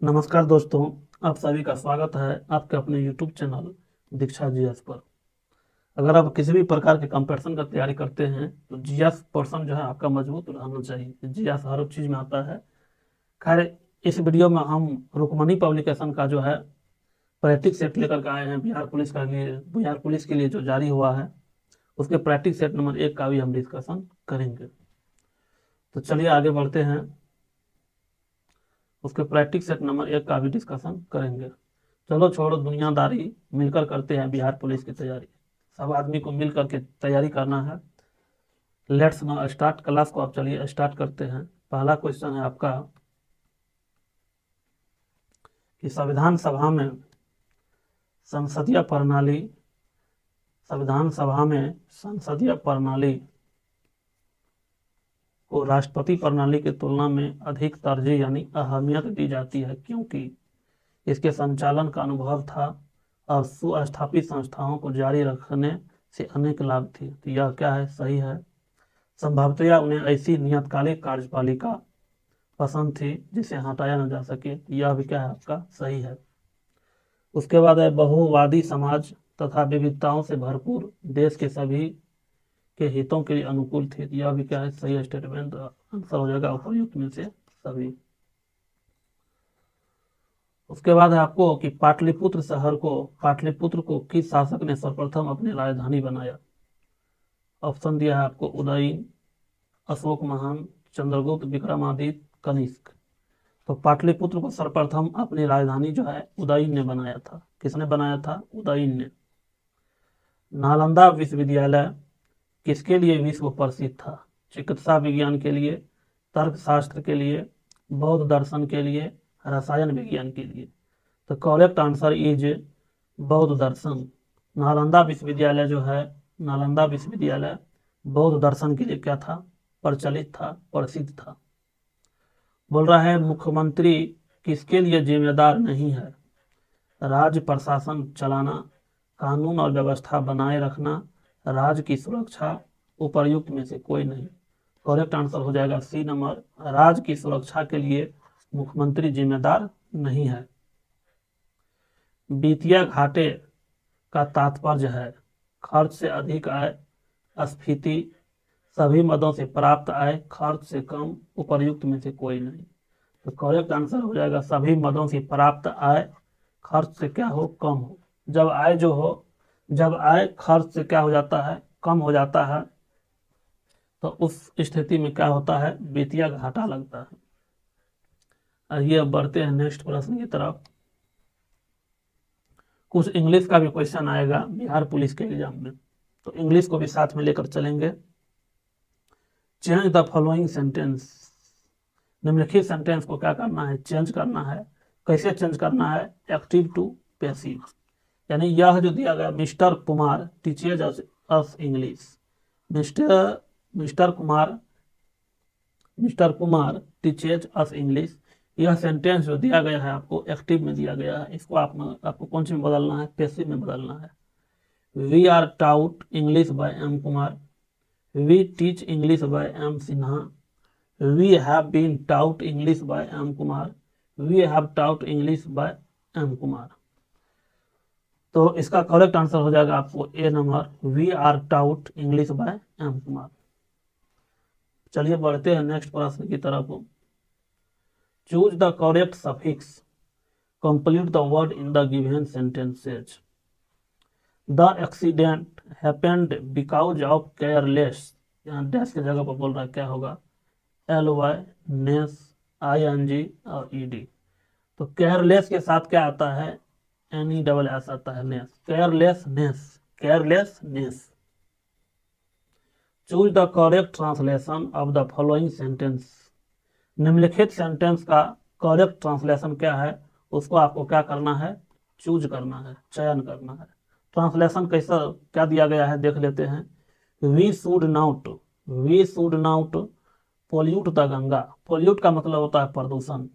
नमस्कार दोस्तों, आप सभी का स्वागत है आपके अपने YouTube चैनल दीक्षा जीएस पर। अगर आप किसी भी प्रकार के कंपटीशन का तैयारी करते हैं तो जीएस पोर्शन जो है आपका मजबूत रहना चाहिए। जीएस हर चीज़ में आता है। खैर, इस वीडियो में हम रुक्मणी पब्लिकेशन का जो है प्रैक्टिस सेट लेकर के आए हैं। बिहार पुलिस के लिए जो जारी हुआ है उसके प्रैक्टिस सेट नंबर 1 का भी हम डिस्कशन करेंगे। तो चलिए आगे बढ़ते हैं, उसके प्रैक्टिस सेट नंबर 1 का भी डिस्कशन करेंगे। चलो छोड़ो दुनियादारी, मिलकर करते हैं बिहार पुलिस की तैयारी। सब आदमी को मिल करके तैयारी करना है। लेट्स नाउ स्टार्ट क्लास को। आप चलिए स्टार्ट करते हैं। पहला क्वेश्चन है आपका कि संसदीय प्रणाली संविधान सभा में संसदीय प्रणाली को राष्ट्रपति प्रणाली की तुलना में अधिक तरजीह यानी अहमियत दी जाती है, क्योंकि इसके संचालन का अनुभव था और सुस्थापित संस्थाओं को जारी रखने से अनेक लाभ थे। तो यह क्या है? सही है। संभवतया उन्हें ऐसी नियतकालिक कार्यपालिका पसंद थी जिसे हटाया न जा सके। यह भी क्या है? आपका सही है। उसके बाद है बहुवादी समाज तथा विविधताओं से भरपूर देश के सभी के हितों के लिए अनुकूल थी। यह भी क्या है? सही स्टेटमेंट। आंसर हो जाएगा उपयुक्त में से सभी। उसके बाद है आपको कि पाटलिपुत्र को किस शासक ने सर्वप्रथम अपनी राजधानी बनाया? ऑप्शन दिया है आपको उदयन, अशोक महान, चंद्रगुप्त, विक्रमादित्य, कनिष्क। तो पाटलिपुत्र को सर्वप्रथम अपनी राजधानी जो है उदयन ने बनाया था। किसने बनाया था? उदयन ने। नालंदा विश्वविद्यालय किसके लिए विश्व प्रसिद्ध था? चिकित्सा विज्ञान के लिए, तर्कशास्त्र के लिए, बौद्ध दर्शन के लिए, रसायन विज्ञान के लिए। तो करेक्ट आंसर इज बौद्ध दर्शन। नालंदा विश्वविद्यालय बौद्ध दर्शन के लिए क्या था? प्रचलित था, प्रसिद्ध था। बोल रहा है मुख्यमंत्री किसके लिए जिम्मेदार नहीं है? राज्य प्रशासन चलाना, कानून और व्यवस्था बनाए रखना, राज्य की सुरक्षा, उपर्युक्त में से कोई नहीं। करेक्ट आंसर हो जाएगा सी नंबर, राज्य की सुरक्षा के लिए मुख्यमंत्री जिम्मेदार नहीं है। वित्तीय घाटे का तात्पर्य है खर्च से अधिक आय, स्फीति, सभी मदों से प्राप्त आय, खर्च से कम, उपर्युक्त में से कोई नहीं। तो करेक्ट आंसर हो जाएगा सभी मदों से प्राप्त आय खर्च से क्या हो? कम हो। जब आय खर्च से क्या हो जाता है? कम हो जाता है, तो उस स्थिति में क्या होता है? वित्तीय घाटा लगता है। आइए अब बढ़ते हैं नेक्स्ट प्रश्न की तरफ। कुछ इंग्लिश का भी क्वेश्चन आएगा बिहार पुलिस के एग्जाम में, तो इंग्लिश को भी साथ में लेकर चलेंगे। Change the following sentence. निम्नलिखित सेंटेंस को क्या करना है? चेंज करना है। कैसे चेंज करना है? Active to passive. यानी यह जो दिया गया Mr Kumar teaches us English, Mr Mr Kumar Mr Kumar teaches us English, यह सेंटेंस जो दिया गया है आपको एक्टिव में दिया गया है। इसको आपको कौन सी में बदलना है? पैसिव में बदलना है। We are taught English by M Kumar, we teach English by M Sinha, we have been taught English by M Kumar, we have taught English by M Kumar. तो इसका करेक्ट आंसर हो जाएगा आपको A number, we are taught English by M Kumar. चलिए बढ़ते हैं next प्रश्न की तरफ। Choose the correct suffix, complete the word in the given sentences. The accident happened because of careless, यहाँ डैश की जगह पर बोल रहा है, क्या होगा? L Y, ness, I N G और ई डी। तो केयरलेस के साथ क्या आता है? एन ई डबल एस आता है, ness. Carelessness. Choose the correct translation of the following sentence. निम्नलिखित सेंटेंस का करेक्ट ट्रांसलेशन क्या है? उसको आपको क्या करना है? चूज करना है, चयन करना है। ट्रांसलेशन कैसा क्या दिया गया है देख लेते हैं। We should not pollute the Ganga. Pollute का मतलब होता है प्रदूषण।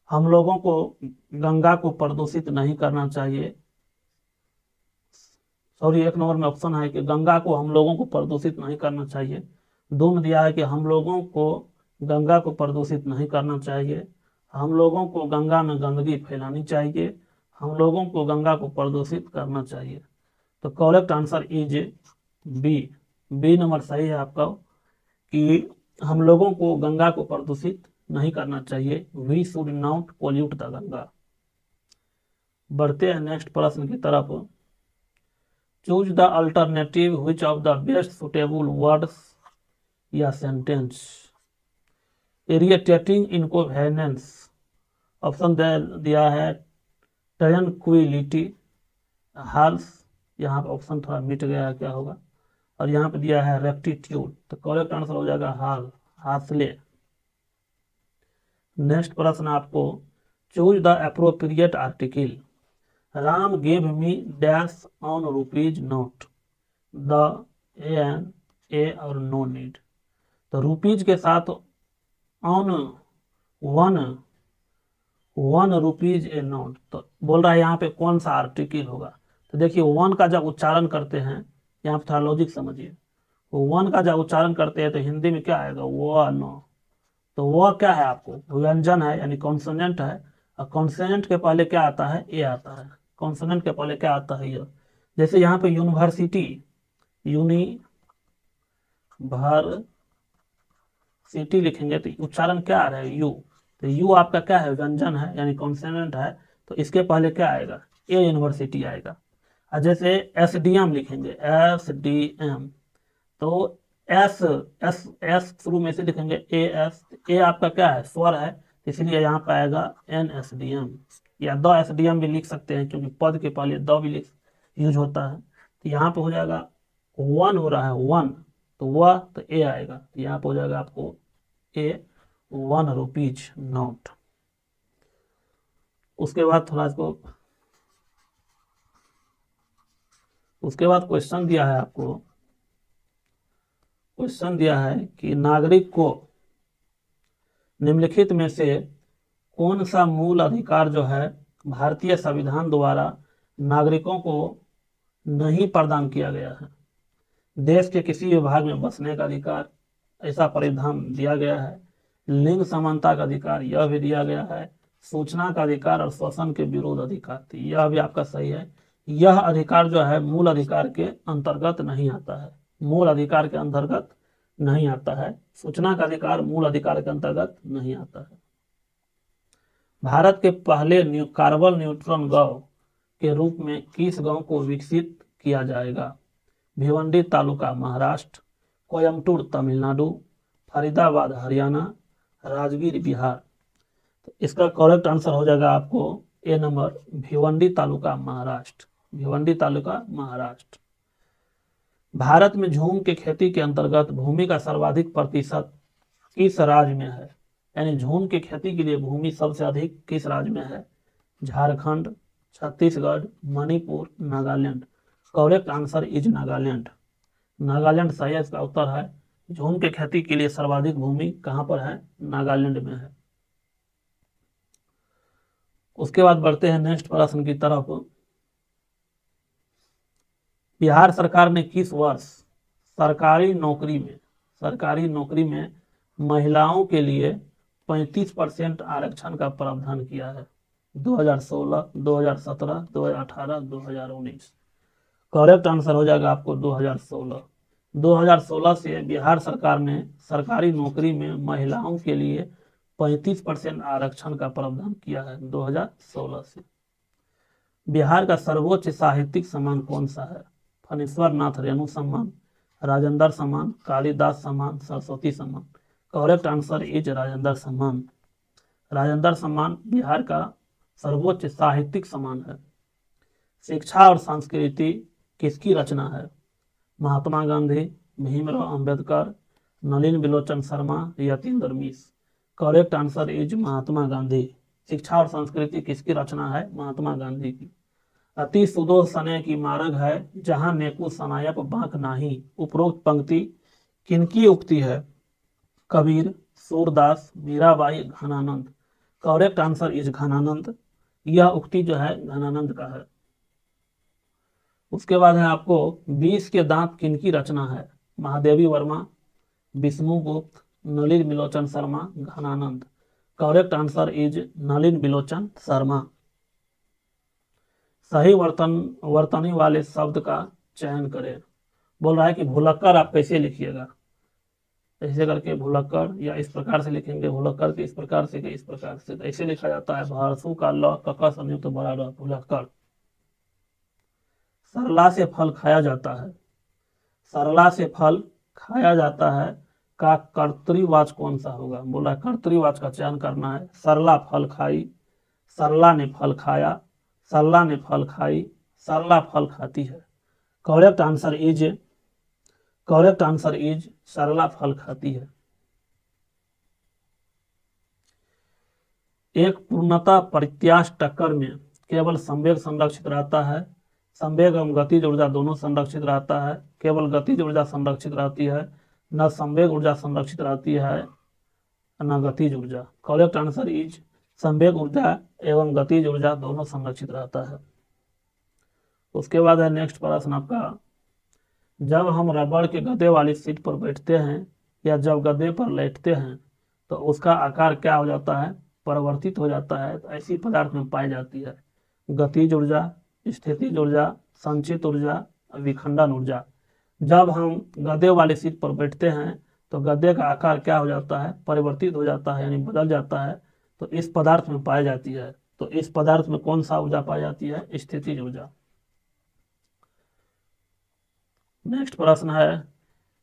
हम लोगों को गंगा को प्रदूषित नहीं करना चाहिए। सॉरी, एक नंबर में ऑप्शन है कि गंगा को हम लोगों को प्रदूषित नहीं करना चाहिए। दो में दिया है कि हम लोगों को गंगा को प्रदूषित नहीं करना चाहिए। हम लोगों को गंगा में गंदगी फैलानी चाहिए, हम लोगों को गंगा को प्रदूषित करना चाहिए। तो correct answer is B. B number सही है आपका कि हम लोगों को गंगा को प्रदूषित नहीं करना चाहिए। We should not pollute the Ganga. बढ़ते हैं नेक्स्ट प्रश्न की तरफ। Choose the alternative which of the best suitable words या सेंटेंस। इरिटेटिंग इनकोहेरेंस, ऑप्शन दिया है ट्रैंक्विलिटी, हाल्स, यहाँ पर ऑप्शन थोड़ा मिट गया है क्या होगा, और यहाँ पे दिया है रेक्टिट्यूड। तो करेक्ट आंसर हो जाएगा हाल, हासले। नेक्स्ट प्रश्न आपको, choose the appropriate article. Ram gave me dash on rupees note. The an a और नो नीड। तो रुपीज के साथ on one rupees a note, तो बोल रहा है यहाँ पे कौन सा आर्टिकल होगा। तो देखिए वन का जब उच्चारण करते हैं, यहाँ पे थोड़ा लॉजिक समझिए, वन का जब उच्चारण करते हैं तो हिंदी में क्या आएगा, वो नो। तो वह क्या है, आपको व्यंजन है यानी कॉन्सोनेंट है, और कॉन्सोनेंट के पहले क्या आता है, ए आता है। कॉन्सोनेंट के पहले क्या आता है, ये। जैसे यहाँ पे यूनिवर्सिटी, यूनिवर्सिटी लिखेंगे तो उच्चारण क्या आ रहा है, यू। तो यू आपका क्या है, व्यंजन है यानी कॉन्सोनेंट है, तो इसके पहले क्या आएगा, ए यूनिवर्सिटी आएगा। और जैसे एसडीएम लिखेंगे, एसडीएम, तो एस एस एस शुरू में से लिखेंगे ए एस। ए आपका क्या है, स्वर है, इसलिए यहाँ पे आएगा एन एस डी एम, या द एस डी एम भी लिख सकते हैं क्योंकि पद के पहले द भी यूज होता है। तो यहाँ पे हो जाएगा वन हो रहा है, वन, तो वह तो ए आएगा। तो यहाँ पे हो जाएगा आपको ए, 1 रुपीज नोट। उसके बाद क्वेश्चन दिया है आपको, क्वेश्चन दिया है कि नागरिक को निम्नलिखित में से कौन सा मूल अधिकार जो है भारतीय संविधान द्वारा नागरिकों को नहीं प्रदान किया गया है। देश के किसी विभाग में बसने का अधिकार, ऐसा प्रावधान दिया गया है। लिंग समानता का अधिकार, यह भी दिया गया है। सूचना का अधिकार और शोषण के विरोध अधिकार, यह भी आपका सही है। यह अधिकार जो है मूल अधिकार के अंतर्गत नहीं आता है, मूल अधिकार के अंतर्गत नहीं आता है। सूचना का अधिकार मूल अधिकार के अंतर्गत नहीं आता है। भारत के पहले कार्बन न्यूट्रल गांव के रूप में किस गांव को विकसित किया जाएगा। भिवंडी तालुका महाराष्ट्र, कोयम्बटूर तमिलनाडु, फरीदाबाद हरियाणा, राजगीर बिहार। तो इसका करेक्ट आंसर हो जाएगा आपको ए नंबर, भिवंडी तालुका महाराष्ट्र। भिवंडी तालुका महाराष्ट्र। भारत में झूम के खेती के अंतर्गत भूमि का सर्वाधिक प्रतिशत किस राज्य में है, यानी झूम की खेती के लिए भूमि सबसे अधिक किस राज्य में है। Jharkhand, Chhattisgarh, Manipur, Nagaland. Correct answer is Nagaland. Nagaland सही है, इसका उत्तर है। झूम के खेती के लिए सर्वाधिक भूमि कहां पर है, नागालैंड में है। उसके बाद बढ़ते हैं नेक्स्ट प्रश्न की तरफ। बिहार सरकार ने किस वर्ष सरकारी नौकरी में महिलाओं के लिए 35% आरक्षण का प्रावधान किया है। 2016, 2017, 2018, 2019। करेक्ट आंसर हो जाएगा आपको 2016। 2016 से बिहार सरकार ने सरकारी नौकरी में महिलाओं के लिए 35% आरक्षण का प्रावधान किया है 2016 से। बिहार का सर्वोच्च साहित्यिक सम्मान कौन सा है। फणीश्वर नाथ रेणु सम्मान, राजेंद्र सम्मान, कालिदास सम्मान, सरस्वती सम्मान। करेक्ट आंसर इज राजेंद्र सम्मान। राजेंद्र सम्मान बिहार का सर्वोच्च साहित्यिक सम्मान है। शिक्षा और संस्कृति किसकी रचना है। महात्मा गांधी, भीमराव अंबेडकर, नलिन बिलोचन शर्मा, यतीन्द्र मिश्र। Correct answer is Mahatma Gandhi. शिक्षा और संस्कृति किसकी रचना है, महात्मा गांधी की। अति सुदो सने की मार्ग है, जहां नेकु सनायप बांक नाही। उपरोक्त पंक्ति किनकी उक्ति है। Kabir, Surdas, Mirabai, Ghananand. Correct answer is Ghananand. यह उक्ति जो है घनानंद का है। उसके बाद है आपको 20 के दांत किनकी रचना है। Mahadevi Verma, Vishnugupta, Nalin Vilochan Sharma, Ghananand. Correct answer is Nalin Vilochan Sharma. सही वर्तनी वाले शब्द का चयन करें। बोल रहा है कि भुलक्कर आप कैसे लिखिएगा, ऐसे करके भुलक्कर, या इस प्रकार से लिखेंगे भुलक्कर के इस प्रकार से, इस प्रकार से, तो ऐसे लिखा जाता है भारसू का ल क संयुक्त बड़ा र भुलक्कर। सरला से फल खाया जाता है, सरला से फल खाया जाता है का कर्तृवाच कौन सा होगा। बोला कर्तृवाच का चयन करना है। सरला फल खाई, सरला ने फल खाया, सरला ने फल खाई, सरला फल खाती है। करेक्ट आंसर इज सरला फल खाती है। एक पूर्णता परित्याश टक्कर में केवल संवेग संरक्षित रहता है, संवेग एवं गतिज ऊर्जा दोनों संरक्षित रहता है, केवल गतिज ऊर्जा संरक्षित रहती है, न संवेग ऊर्जा संरक्षित रहती है न गतिज ऊर्जा। करेक्ट आंसर इज संवेग ऊर्जा एवं गतिज ऊर्जा दोनों संरक्षित रहता है। उसके बाद है नेक्स्ट प्रश्न आपका, जब हम रबड़ के गद्दे वाली सीट पर बैठते हैं या जब गद्दे पर लेटते हैं तो उसका आकार क्या हो जाता है, परिवर्तित हो जाता है। तो ऐसी पदार्थ में पाई जाती है गतिज ऊर्जा, स्थितिज ऊर्जा, संचित ऊर्जा, विखंडन ऊर्जा। जब हम गद्दे वाली सीट पर बैठते हैं तो गद्दे का आकार क्या हो जाता है, परिवर्तित हो जाता है, यानी बदल जाता है। तो इस पदार्थ में पाई जाती है। तो इस पदार्थ में कौन सा ऊर्जा पाई जाती है, स्थितिज ऊर्जा। नेक्स्ट प्रश्न है,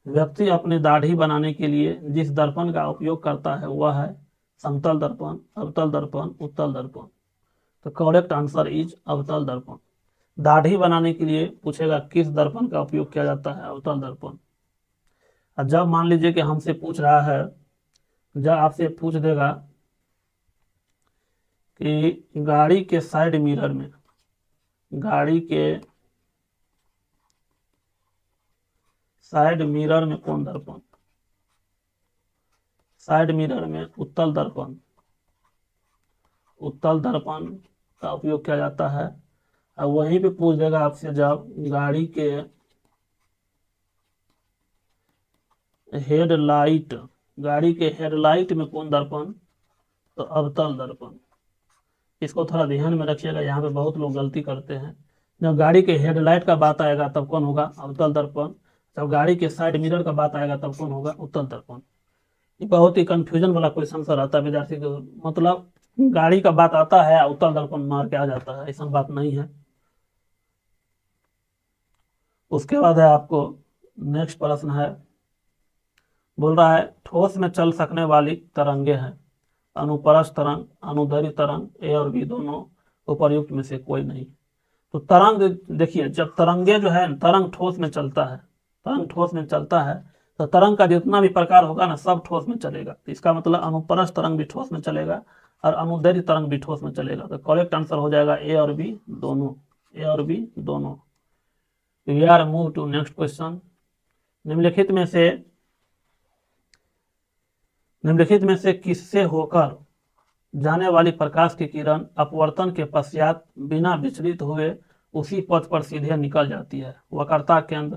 व्यक्ति अपनी दाढ़ी बनाने के लिए जिस दर्पण का उपयोग करता है वह है समतल दर्पण, अवतल दर्पण, उत्तल दर्पण। तो करेक्ट आंसर इज अवतल दर्पण। दाढ़ी बनाने के लिए पूछेगा किस दर्पण का उपयोग किया जाता है, अवतल दर्पण। और जब मान लीजिए कि हमसे पूछ रहा है, जब आपसे पूछ देगा कि गाड़ी के साइड मिरर में, गाड़ी के साइड मिरर में कौन दर्पण, साइड मिरर में उत्तल दर्पण, उत्तल दर्पण का उपयोग किया जाता है। और वहीं पे पूछ देगा आपसे जब गाड़ी के हेडलाइट, गाड़ी के हेडलाइट में कौन दर्पण, तो अवतल दर्पण। इसको थोड़ा ध्यान में रखिएगा, यहाँ पे बहुत लोग गलती करते हैं। जब गाड़ी के हेडलाइट का बात आएगा तब कौन होगा, अवतल दर्पण। जब गाड़ी के साइड मिरर का बात आएगा तब कौन होगा, उत्तल दर्पण। ये बहुत ही कंफ्यूजन वाला क्वेश्चन सर आता है विद्यार्थी को, मतलब गाड़ी का बात आता है उत्तल दर्पण मार के आ जाता है, ऐसा बात नहीं है। उसके बाद है आपको नेक्स्ट प्रश्न है, बोल रहा है ठोस में चल सकने वाली तरंगे हैं, अनुप्रस्थ तरंग, अनुदैर्घ्य तरंग, ए और बी दोनों, उपर्युक्त में से कोई नहीं। तो तरंग देखिए, जब तरंगे जो है, तरंग ठोस में चलता है, तरंग ठोस में चलता है तो तरंग का जितना भी प्रकार होगा ना सब ठोस में चलेगा। तो इसका मतलब अनुप्रस्थ तरंग भी ठोस में चलेगा और अनुदैर्घ्य तरंग भी ठोस में चलेगा। तो करेक्ट आंसर हो जाएगा ए और बी दोनों, ए और बी दोनों। We are move to next question. निम्नलिखित में से किससे होकर जाने वाली प्रकाश की किरण अपवर्तन के पश्चात बिना विचलित हुए उसी पथ पर सीधे निकल जाती है। वक्रता केंद्र,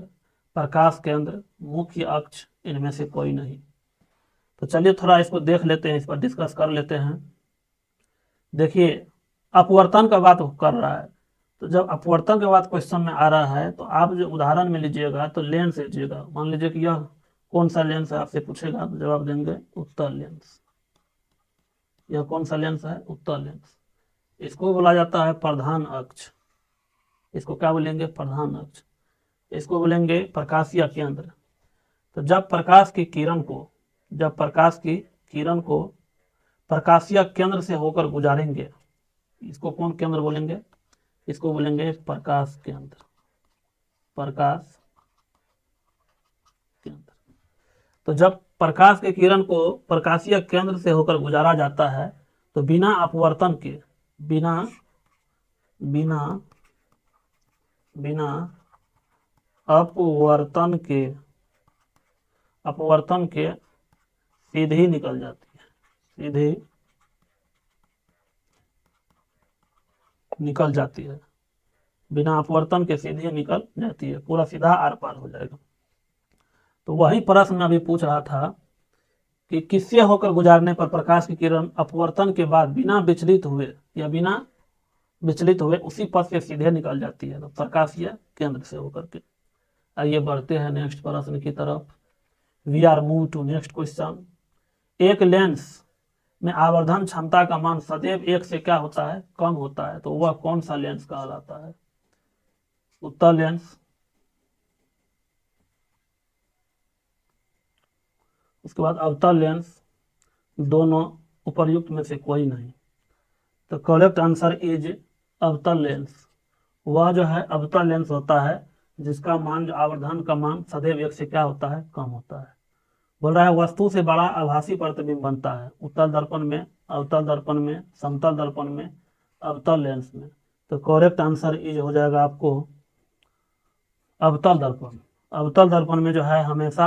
प्रकाश केंद्र, मुख्य अक्ष, इनमें से कोई नहीं। तो चलिए थोड़ा इसको देख लेते हैं, इस पर डिस्कस कर लेते हैं। देखिए अपवर्तन का बात कर रहा है, तो जब अपवर्तन के बाद क्वेश्चन में आ रहा है तो आप जो उदाहरण में लीजिएगा तो लेंस लीजिएगा। मान लीजिए कि यह कौन सा लेंस है, आपसे पूछेगा तो जवाब देंगे उत्तल लेंस। यह कौन सा लेंस है, उत्तल लेंस। इसको बोला जाता है प्रधान अक्ष। इसको क्या बोलेंगे, प्रधान अक्ष। इसको बोलेंगे प्रकाशीय केंद्र। तो जब प्रकाश की किरण को, जब प्रकाश की किरण को प्रकाशीय केंद्र से होकर गुजारेंगे, इसको कौन केंद्र बोलेंगे, इसको बोलेंगे प्रकाश केंद्र, प्रकाश केंद्र। तो जब प्रकाश के किरण को प्रकाशीय केंद्र से होकर गुजारा जाता है तो बिना अपवर्तन के, बिना बिना बिना अपवर्तन के सीधी निकल जाती है, सीधी निकल जाती है, बिना अपवर्तन के सीधी निकल जाती है, पूरा सीधा आर पार हो जाएगा। तो वही प्रश्न अभी पूछ रहा था कि किससे होकर गुजारने पर प्रकाश की किरण अपवर्तन के बाद बिना विचलित हुए या बिना विचलित हुए उसी पथ से सीधे निकल जाती है। तो प्रकाशीय केंद्र से होकर के। आइए बढ़ते हैं नेक्स्ट प्रश्न की तरफ। We are move to next question. एक लेंस में आवर्धन क्षमता का मान सदैव 1 से क्या होता है, कम होता है। तो वह कौन सा लेंस कहलाता है? उत्तर लेंस, उसके बाद अवतल लेंस, दोनों, उपर्युक्त में से कोई नहीं। तो करेक्ट आंसर इज अवतल लेंस। वह जो है अवतल लेंस होता है जिसका मान, जो आवर्धन का मान सदैव 1 से क्या होता है, कम होता है। बोल रहा है वस्तु से बड़ा आभासी प्रतिबिंब बनता है उत्तल दर्पण में, अवतल दर्पण में, समतल दर्पण में, अवतल लेंस में। तो करेक्ट आंसर इज हो जाएगा आपको अवतल दर्पण। अवतल दर्पण में जो है हमेशा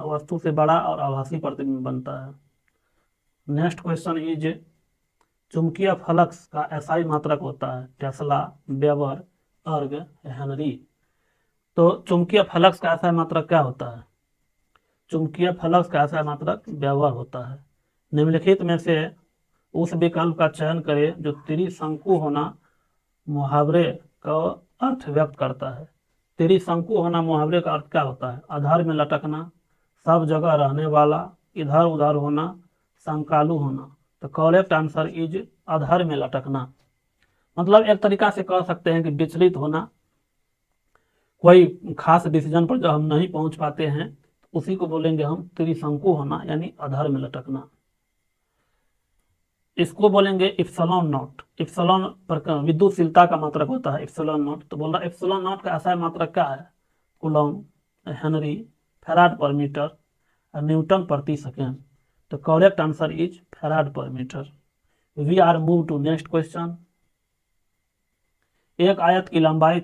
वस्तु से बड़ा और आभासी प्रतिबिंब बनता है। नेक्स्ट क्वेश्चन इज चुंबकीय फ्लक्स का एसआई मात्रक होता है टेस्ला, वेबर, अर्ग, हेनरी। तो चुंबकीय फ्लक्स का एसआई मात्रक क्या होता है? चुंबकीय फ्लक्स का एसआई मात्रक वेबर होता है। निम्नलिखित में से उस विकल्प का चयन करें जो त्रिशंकु होना मुहावरे का अर्थ व्यक्त करता है। त्रिशंकु होना मुहावरे का अर्थ क्या होता है? आधार में लटकना, सब जगह रहने वाला, इधर उधर होना, संकालु होना। तो करेक्ट आंसर इज आधार में लटकना। मतलब एक तरीका से कह सकते हैं कि विचलित होना, कोई खास डिसीजन पर जब हम नहीं पहुंच पाते हैं उसी को बोलेंगे हम त्रिशंकु होना, यानी आधार में लटकना। इसको बोलेंगे इप्सिलॉन नॉट। इप्सिलॉन पर विद्युतशीलता का मात्रक होता है इप्सिलॉन नॉट। तो बोल रहा है इप्सिलॉन नॉट का एसआई मात्रक क्या है? Coulomb, henry, farad per metre, newton प्रति सेकेंड। तो correct answer is farad per metre. We are move to next question. एक आयत की लंबाई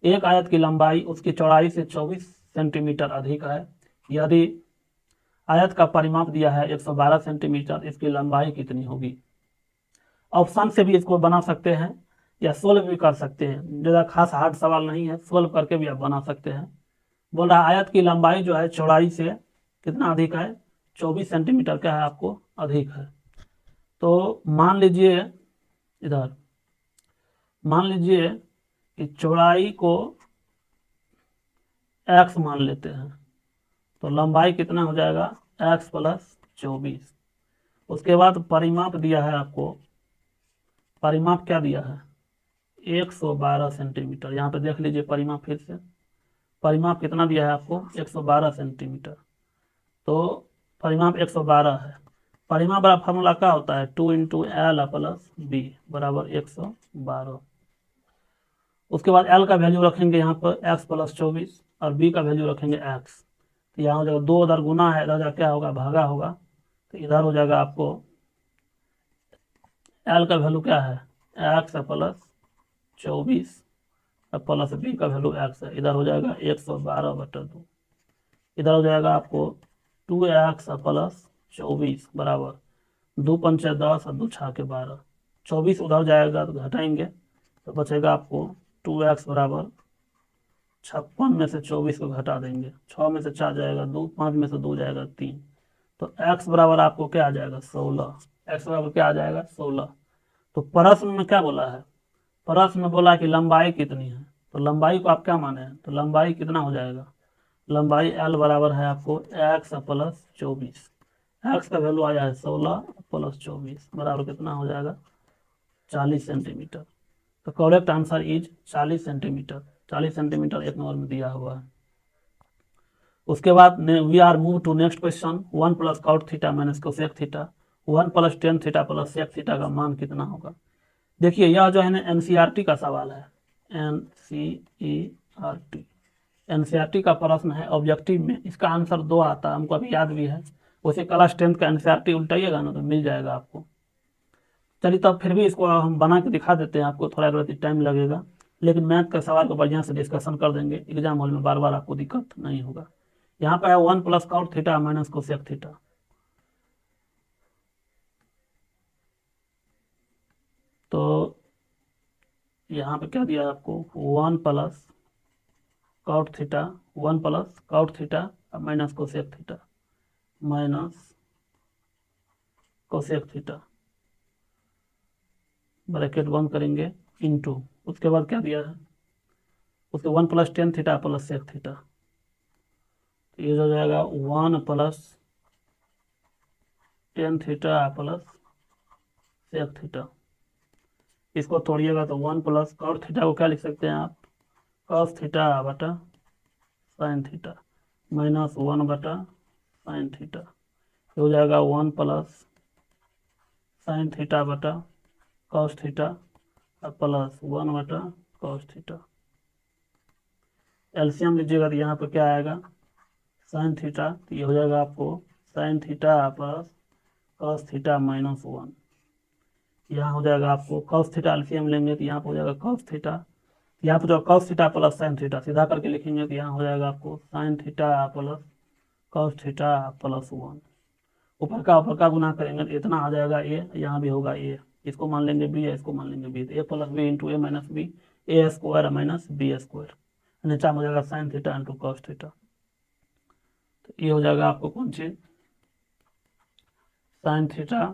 एक आयत की लंबाई उसकी चौड़ाई से 24 सेंटीमीटर अधिक है। यदि आयत का परिमाप दिया है 112 सेंटीमीटर, इसकी लंबाई कितनी होगी? ऑप्शन से भी इसको बना सकते हैं या सोल्व भी कर सकते हैं। ज़्यादा खास हार्ड सवाल नहीं है, सोल्व करके भी आप बना सकते हैं। बोल रहा है आयत की लंबाई जो है चौड़ाई से कितना अधिक है? 24 सेंटीमीटर क्या है आपको अधिक है। तो मान लीजिए इधर, मान लीजिए कि चौड़ाई को x मान लेते हैं, तो लंबाई कितना हो जाएगा? x plus 24। उसके बाद परिमाप दिया है आपको, परिमाप क्या दिया है? 112 सेंटीमीटर। यहाँ पे देख लीजिए परिमाप फिर से, परिमाप कितना दिया है आपको? 112 सेंटीमीटर। तो परिमाप 112 है। परिमाप वाला फार्मूला क्या होता है? 2 इंटू एल प्लस बी बराबर 112। उसके बाद एल का वैल्यू रखेंगे यहाँ पर x प्लस 24 और b का वैल्यू रखेंगे x। तो यहाँ हो जाएगा 2 उधर गुना है, इधर क्या होगा? भागा होगा। तो इधर हो जाएगा आपको एल का वैल्यू क्या है? x प्लस 24 प्लस b का वैल्यू x है। इधर हो जाएगा 112/2। इधर हो जाएगा आपको 2x प्लस 24 बराबर 2 पंचे 10 और 2 छाके 12। 24 उधर जाएगा तो घटाएंगे तो बचेगा आपको 2x बराबर 56 में से 24 को घटा देंगे, 6 में से 4 जाएगा 2, 5 में से 2 जाएगा 3। तो x बराबर आपको क्या आ जाएगा? 16। x बराबर क्या आ जाएगा? 16। तो प्रश्न में क्या बोला है? प्रश्न में बोला कि लंबाई कितनी है। तो लंबाई को आप क्या माने हैं? तो लंबाई कितना हो जाएगा? लंबाई l बराबर है आपको x प्लस 24। x का वैल्यू आया है 16 प्लस 24 बराबर कितना हो जाएगा? 40 सेंटीमीटर। तो correct answer is 40 centimetre. 40 centimetre एक नंबर में दिया हुआ है। उसके बाद we are move to next question. 1 plus cot theta minus cosec theta, 1 plus tan theta plus sec theta का मान कितना होगा? देखिए यह जो है ना एनसीईआरटी का सवाल है। एनसीईआरटी, एनसीईआरटी का प्रश्न है ऑब्जेक्टिव में। इसका आंसर 2 आता है, हमको अभी याद भी है। वैसे क्लास 10 का एनसीईआरटी उल्टाइएगा ना तो मिल जाएगा आपको। चलिए तब फिर भी इसको हम बना के दिखा देते हैं आपको, थोड़ा टाइम लगेगा, लेकिन मैथ का सवाल को बढ़िया से डिस्कशन कर देंगे। एग्जाम हॉल में बार बार आपको दिक्कत नहीं होगा। यहाँ पर है 1 plus cot theta minus cosec theta. तो यहाँ पे क्या दिया है आपको? 1 plus cot theta, 1 plus cot theta minus cosec theta. Minus cosec theta, bracket बंद करेंगे, इनटू उसके बाद क्या दिया है, उसके 1 + tan theta plus sec theta, तो ये हो जाएगा 1 + tan theta plus sec theta. इसको तोड़िएगा तो 1 + cos थीटा को क्या लिख सकते हैं आप, cos थीटा बटा sin थीटा माइनस 1 बटा sin थीटा, हो जाएगा 1 + sin थीटा बटा cos थीटा प्लस 1 बटा cos थीटा। एलसीएम लीजिएगा तो यहाँ पर क्या आएगा, sin थीटा, तो ये हो जाएगा आपको sin theta plus cos theta minus 1। यहाँ हो जाएगा आपको cos थीटा, एलसीएम लेंगे तो यहाँ पर हो जाएगा cos थीटा, यहाँ पर जो cos theta plus sin theta सीधा करके लिखेंगे तो यहाँ हो जाएगा आपको sin theta plus cos theta plus 1। ऊपर का गुना करेंगे तो इतना आ जाएगा ए, यहाँ भी होगा ए, इसको मान लेंगे बी, इसको मान लेंगे बी, तो ए प्लस बी इंटू ए माइनस बी, ए स्क्वायर माइनस बी स्क्वायर, नीचा हो जाएगा sin theta into cos theta. तो ये हो जाएगा आपको कौन चीज, sin theta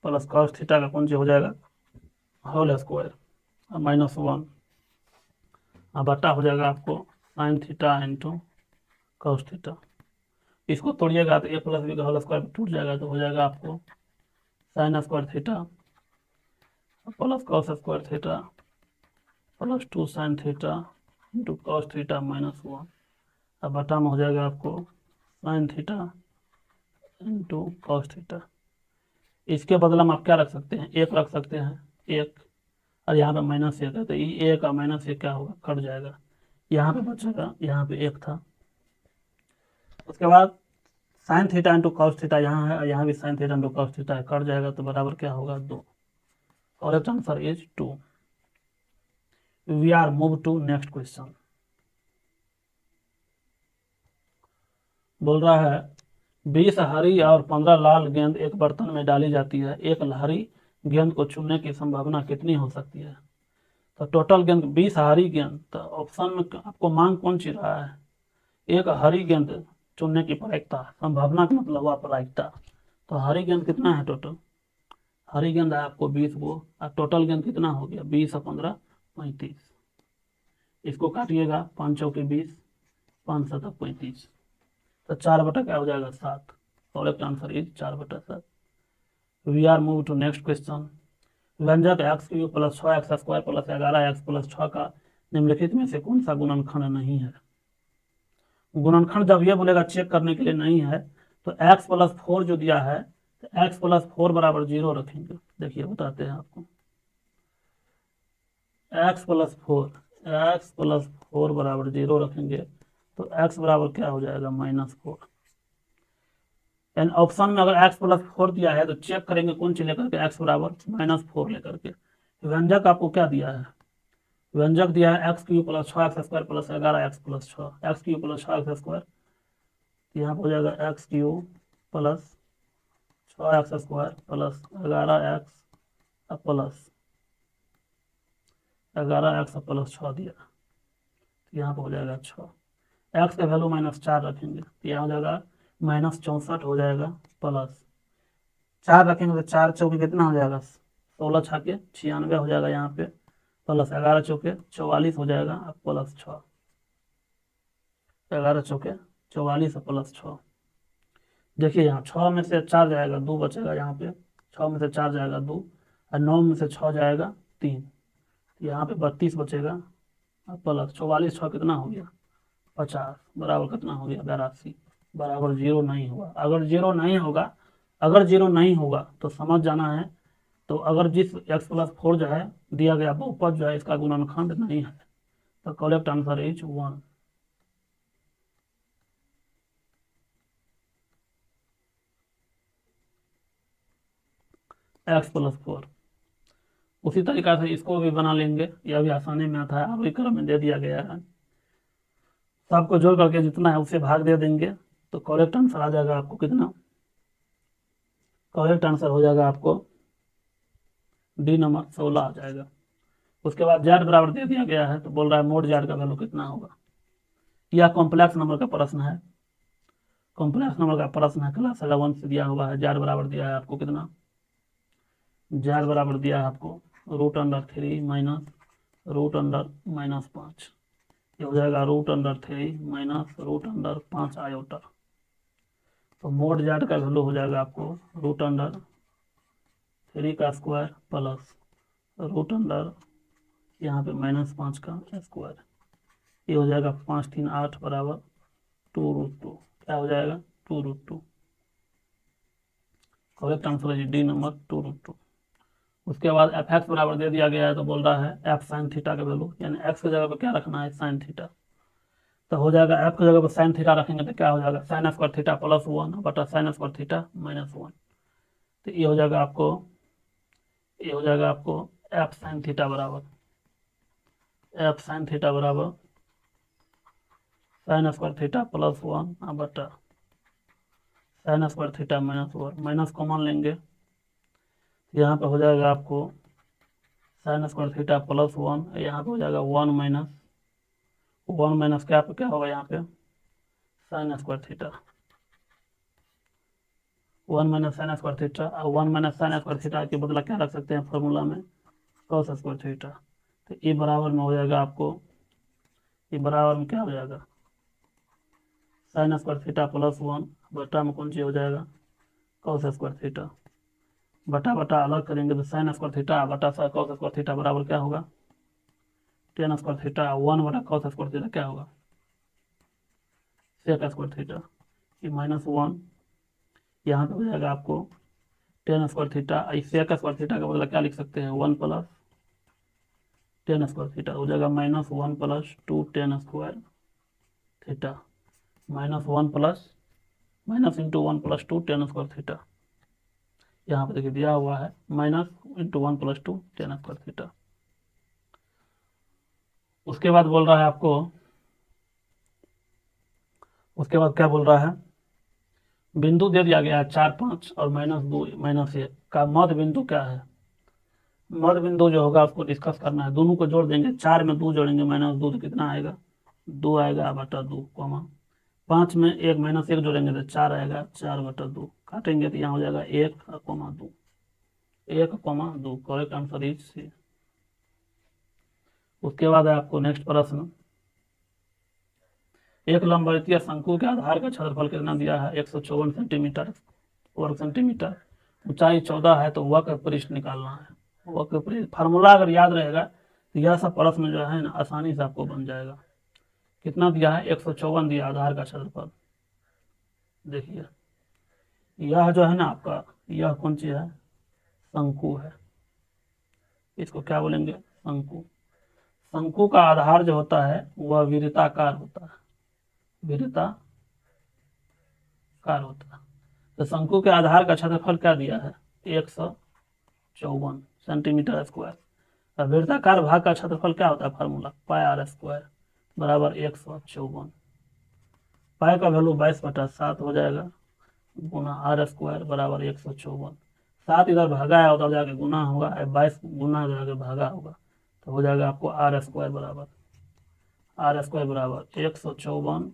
plus cos theta का कौन चीज हो जाएगा होल स्क्वायर माइनस 1, बटा हो जाएगा आपको sin theta into cos theta. इसको तोड़िएगा तो ए प्लस बी का होल स्क्वायर टूट जाएगा, तो हो जाएगा आपको sin square theta plus cos square theta plus 2 sin theta into cos theta minus 1, अब बटा में हो जाएगा आपको sin theta into cos theta. इसके बदला में आप क्या रख सकते हैं, एक रख सकते हैं, एक, और यहाँ पे माइनस एक है तो ये एक और माइनस एक क्या होगा, कट जाएगा, यहाँ पे बचेगा, यहाँ पे एक था। उसके बाद sin theta into cos theta यहाँ है, और यहाँ भी sin theta into cos theta है, कट जाएगा तो बराबर क्या होगा 2। Correct answer is 2। We are move to next question. बोल रहा है 20 हरी और 15 लाल गेंद एक बर्तन में डाली जाती है, एक हरी गेंद को चुनने की संभावना कितनी हो सकती है। तो टोटल गेंद 20 हरी गेंद, तो ऑप्शन में आपको मांग कौन सी रहा है, एक हरी गेंद चुनने की प्रायिकता, संभावना का मतलब हुआ प्रायिकता। तो हरी गेंद कितना है टोटल, हरी गेंद है आपको 20 गो, और टोटल गेंद कितना हो गया 20 और 15 35। इसको काटिएगा 5 चौके 20, 5 7 35, तो 4 बटा क्या हो जाएगा 7। करेक्ट आंसर इज 4 बटा 7। We are move to next question. व्यंजक x³ plus 6x² plus 11x plus 6 का निम्नलिखित में से कौन सा गुणनखंड नहीं है। गुणनखंड जब ये बोलेगा चेक करने के लिए नहीं है, तो x + 4 जो दिया है, तो x + 4 बराबर 0 रखेंगे। देखिए बताते हैं आपको, x + 4 बराबर 0 रखेंगे तो x बराबर क्या हो जाएगा -4। एंड ऑप्शन में अगर x + 4 दिया है तो चेक करेंगे कौन चीज लेकर के, x बराबर -4 लेकर के। व्यंजक आपको क्या दिया है, व्यंजक दिया है x³ plus 6x² plus 11x plus 6, x³ plus 6x², यहाँ पर हो जाएगा x³ plus 6x² plus 11x plus 11x plus 6 दिया, तो यहाँ पर हो जाएगा 6, x का वैल्यू -4 रखेंगे तो यहाँ हो जाएगा -64 हो जाएगा, प्लस 4 रखेंगे तो 4 चौके कितना हो जाएगा 16 छाके 96 हो जाएगा यहाँ पे, प्लस 11 चौके 44 हो जाएगा, प्लस 6, 11 चौके 44 प्लस 6। देखिए यहाँ 6 में से 4 जाएगा 2 बचेगा, यहाँ पे 6 में से 4 जाएगा 2, और 9 में से 6 जाएगा 3, यहाँ पे 32 बचेगा, प्लस 44 6 कितना हो गया 50, बराबर कितना हो गया 82, बराबर 0 नहीं होगा। अगर 0 नहीं होगा, अगर 0 नहीं होगा तो समझ जाना है, तो अगर जिस x + 4 जो है दिया गया बहुपद जो है इसका गुणनखंड नहीं है, तो करेक्ट आंसर इज 1। x + 4। उसी तरीका से इसको भी बना लेंगे, यह भी आसानी में आता है, अभी क्रम में दे दिया गया है, सबको जोड़ करके जितना है उसे भाग दे देंगे, तो करेक्ट आंसर आ जाएगा आपको कितना, करेक्ट आंसर हो जाएगा आपको डी नंबर 16 आ जाएगा। उसके बाद z बराबर दे दिया गया है, तो बोल रहा है मोड z का वैल्यू कितना होगा। यह कॉम्प्लेक्स नंबर का प्रश्न है, कॉम्प्लेक्स नंबर का प्रश्न है, क्लास 11 से दिया हुआ है। जार बराबर दिया है आपको कितना, जार बराबर दिया है आपको √3 माइनस √-5, ये हो जाएगा √3 माइनस √5 आयोटा। तो मोड जार का वैल्यू हो जाएगा आपको √3 का स्क्वायर प्लस √, यहाँ पे -5 का स्क्वायर, ये हो जाएगा 5 3 8 बराबर 2√2। क्या हो जाएगा 2√2। करेक्ट आंसर है डी नंबर 2√2। उसके बाद एफ एक्स बराबर दे दिया गया है, तो बोल रहा है एफ साइन थीटा का वैल्यू, यानी एक्स की जगह पर क्या रखना है साइन थीटा। तो हो जाएगा एफ की जगह पर साइन थीटा रखेंगे तो क्या हो जाएगा साइन स्क्वायर थीटा +1 बटा साइन स्क्वायर थीटा -1। तो ये हो जाएगा आपको एफ साइन थीटा बराबर साइन स्क्वायर थीटा +1 बटा sine square theta -1। Minus common लेंगे, यहाँ पे हो जाएगा आपको साइन स्क्वायर थीटा +1, यहाँ पे हो जाएगा 1 माइनस क्या होगा यहाँ पे sine square theta, 1 minus sine square theta, और 1 माइनस साइन स्क्वायर थीटा के बदला क्या रख सकते हैं फॉर्मूला में कॉस स्क्वायर थीटा। तो ये बराबर में हो जाएगा आपको, ये बराबर में क्या हो जाएगा साइन स्क्वायर थीटा +1 बटा में कौन चीज हो जाएगा कॉस स्क्वायर थीटा, बटा बटा अलग करेंगे तो साइन स्क्वायर थीटा बटा कॉस स्क्वायर थीटा बराबर क्या होगा टेन स्क्वायर थीटा, 1 बटा कॉस स्क्वायर थीटा क्या होगा सेक स्क्वायर थीटा, ये -1 यहाँ पे हो जाएगा आपको tan square theta, sec square theta का बदला क्या लिख सकते हैं 1 प्लस टेन स्क्वायर थीटा, हो जाएगा -1 plus 2 ten square theta, -1 plus -1 plus 2 ten square theta. यहाँ पे देखिए दिया हुआ है -1 प्लस 2 टेन स्क्वायर थीटा। उसके बाद बोल रहा है आपको, उसके बाद क्या बोल रहा है बिंदु दे दिया गया है 4 5 और -2 -1 का मध्य बिंदु क्या है। मध्य बिंदु जो होगा उसको डिस्कस करना है, दोनों को जोड़ देंगे, 4 में 2 जोड़ेंगे -2 तो कितना आएगा 2 आएगा बटा 2 कॉमा 5 में 1 -1 जोड़ेंगे तो 4 आएगा 4 बटा 2, काटेंगे तो यहाँ हो जाएगा 1 comma 2 correct answer is C. उसके बाद है आपको नेक्स्ट प्रश्न, एक लंबवृत्तीय शंकु के आधार का क्षेत्रफल कितना दिया है 154 सेंटीमीटर वर्ग सेंटीमीटर, ऊंचाई 14 है, तो वक्र पृष्ठ निकालना है। वक्र पृष्ठ फार्मूला अगर याद रहेगा तो यह सब प्रश्न जो है ना आसानी से आपको बन जाएगा। कितना दिया है 154 दिया आधार का क्षेत्रफल। देखिए यह जो है ना आपका यह कौन चीज है शंकु है, इसको क्या बोलेंगे शंकु। शंकु का आधार जो होता है वह विरुद्धाकार होता है, विरुद्धाकार होता है। तो शंकु के आधार का क्षेत्रफल क्या दिया है 154 सेंटीमीटर स्क्वायर, और वृत्ताकार भाग का क्षेत्रफल क्या होता है फार्मूला πr² बराबर 154। पाई का वैल्यू 22/7 हो जाएगा गुना r² बराबर 154। 7 इधर भागा है उधर जाके गुना होगा, 22 गुना जाके भागा होगा, तो हो जाएगा आपको r² बराबर 154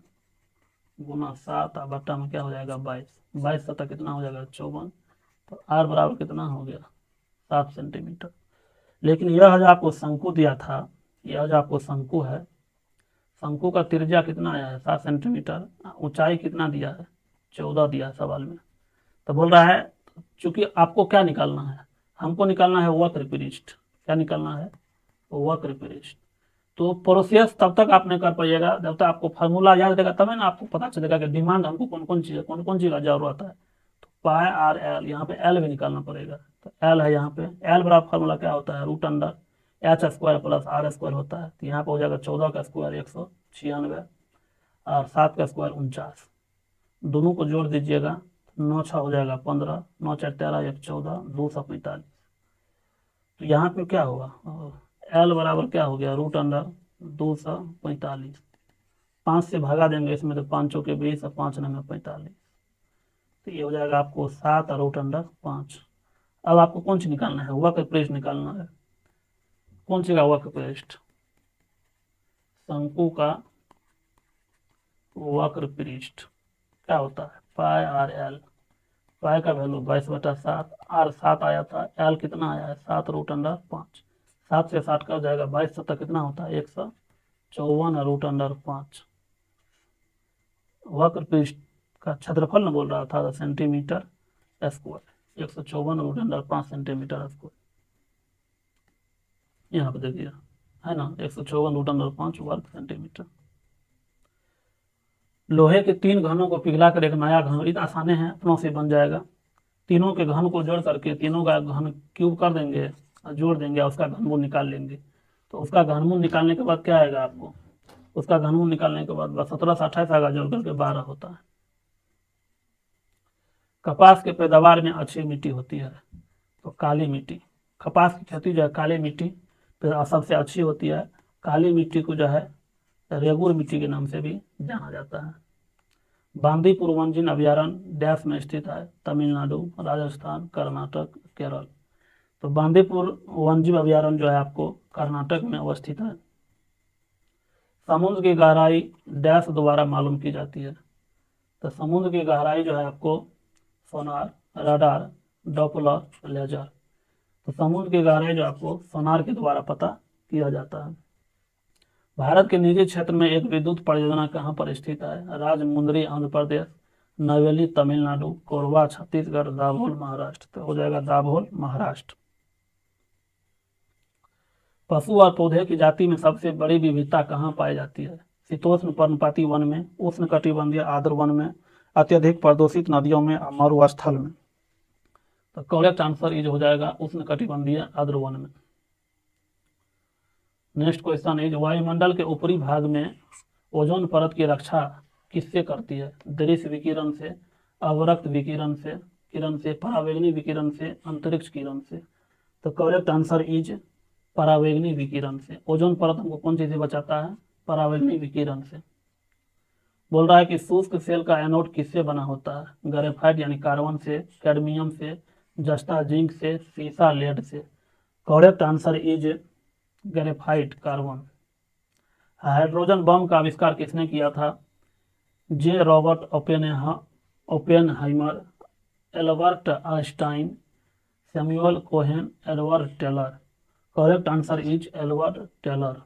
गुना 7 बट्टा में क्या हो जाएगा 22 7 कितना हो जाएगा 54, तो r बराबर कितना हो गया 7 सेंटीमीटर। लेकिन यह जो आपको शंकु दिया था, यह जो आपको शंकु है, शंकु का त्रिज्या कितना आया है 7 सेंटीमीटर, ऊंचाई कितना दिया है 14 दिया है सवाल में। तो बोल रहा है चूंकि आपको क्या निकालना है, हमको निकालना है वक्र पृष्ठ। क्या निकालना है वक्र पृष्ठ। तो प्रोसेस तब तक आप नहीं कर पाइएगा जब तक आपको फार्मूला याद रहेगा, तभी ना आपको पता चलेगा कि डिमांड हमको कौन कौन चीज का जरूरत है। तो πr/l यहाँ पे l भी निकालना पड़ेगा, तो l है यहाँ पे l बराबर फार्मूला क्या होता है √h² + r² होता है। तो यहाँ पे हो जाएगा 14 का स्क्वायर 196 और 7 का स्क्वायर 49, दोनों को जोड़ दीजिएगा 9 6 हो जाएगा 15, 9 4 13 1 14 245। तो यहाँ पे क्या होगा l बराबर क्या हो गया √245, 5 से भागा देंगे इसमें तो 5 चौके 20 और 5 9 45, तो ये हो जाएगा आपको 7 और √5। अब आपको कौन सी निकालना है वक्र पृष्ठ निकालना है। कौन सी का वक्र पृष्ठ शंकु का वक्र पृष्ठ। क्या होता है, पाई आर एल। पाई का वैल्यू 22/7, आर 7 आया था, एल कितना आया है 7√5। 7 से 60 का जाएगा 22 तक कितना होता है 154√5। वक्र पृष्ठ का क्षेत्रफल न बोल रहा था सेंटीमीटर स्क्वायर, 154√5 सेंटीमीटर स्क्वायर। यहाँ पे देखिए है ना 154√5 वर्ग सेंटीमीटर। लोहे के 3 घनों को पिघलाकर एक नया घन, इतना आसानी है अपनों से बन जाएगा। तीनों के घन को जोड़ करके तीनों का घन क्यूब कर देंगे और जोड़ देंगे और उसका घनमूल निकाल लेंगे। तो उसका घनमूल निकालने के बाद क्या आएगा आपको, उसका घनमूल निकालने के बाद 17 से 28 आएगा, जोड़ करके 12 होता है। कपास के पैदावार में अच्छी मिट्टी होती है तो काली मिट्टी, कपास की खेती जो है काली मिट्टी सबसे अच्छी होती है। काली मिट्टी को जो है रेगुर मिट्टी के नाम से भी जाना जाता है। बांदीपुर वन्यजीव अभयारण्य डैश में स्थित है, तमिलनाडु, राजस्थान, कर्नाटक, केरल। तो बांदीपुर वन्यजीव अभयारण्य जो है आपको कर्नाटक में अवस्थित है। समुद्र की गहराई डैश द्वारा मालूम की जाती है। तो समुद्र की गहराई जो है आपको सोनार, रडार, डॉपलर, लेजर। तो समुद्र की गहराई जो आपको सोनार के द्वारा पता किया जाता है। भारत के निजी क्षेत्र में एक विद्युत परियोजना कहाँ पर स्थित है, राजमुंदरी आंध्र प्रदेश, नवेली तमिलनाडु, कोरबा छत्तीसगढ़, दाभोल महाराष्ट्र। तो हो जाएगा दाभोल महाराष्ट्र। पशु और पौधे की जाति में सबसे बड़ी विविधता कहाँ पाई जाती है, शीतोष्ण पर्णपाती वन में, उष्ण कटिबंधीय आर्द्र वन में, अत्यधिक प्रदूषित नदियों में और मरुस्थल में। तो करेक्ट आंसर इज हो जाएगा उष्ण कटिबंधीय आर्द्र वन में। नेक्स्ट क्वेश्चन इज वायुमंडल के ऊपरी भाग में ओजोन परत की रक्षा किससे करती है, दृश्य विकिरण से, अवरक्त विकिरण से, परावैंगनी विकिरण से, अंतरिक्ष किरण से। तो करेक्ट आंसर इज परावैंगनी विकिरण से। ओजोन परत हमको कौन चीज से बचाता है, परावैंगनी विकिरण से। बोल रहा है कि शुष्क सेल का एनोड किससे बना होता है, ग्रेफाइट यानी कार्बन से, कैडमियम से, जस्ता जिंक से, सीसा लेड से। Correct answer is graphite carbon. Hydrogen bomb का आविष्कार किसने किया था, J Robert Oppenheimer, Albert Einstein, Samuel Cohen, Edward Teller. Correct answer is Edward Teller.